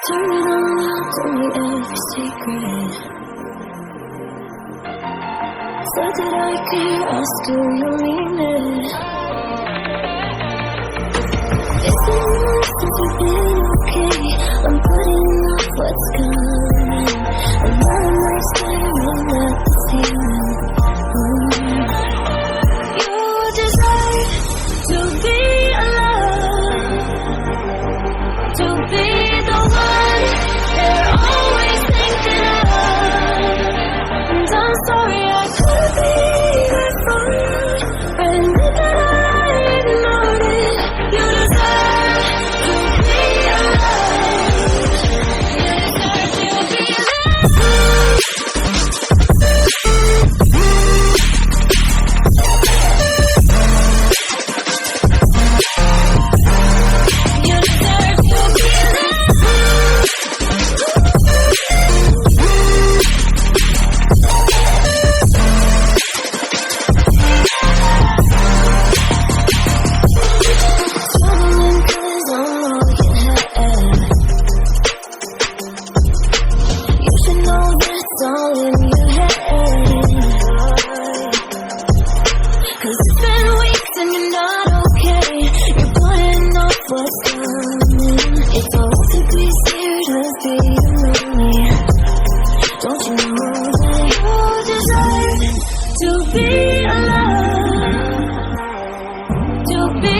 Turn it all out, tell me every secret. Said that I care, I still don't mean it. It's been months since we've been okay. I'm putting off what's coming, and now I'm right staring at the ceiling. You deserve to be alone, to be the one they're always thinking of. And I'm sorry I couldn't be there for you, and admit that I ignored it. You deserve to be alone. You deserve to be alone. You deserve to be alone. Struggling 'cause I'm all you had. You should know that's all in your head. 'Cause it's been weeks and you're not okay. You're putting off what's coming. It's all to be scared of being lonely. Don't you know that you deserve to be alone, to be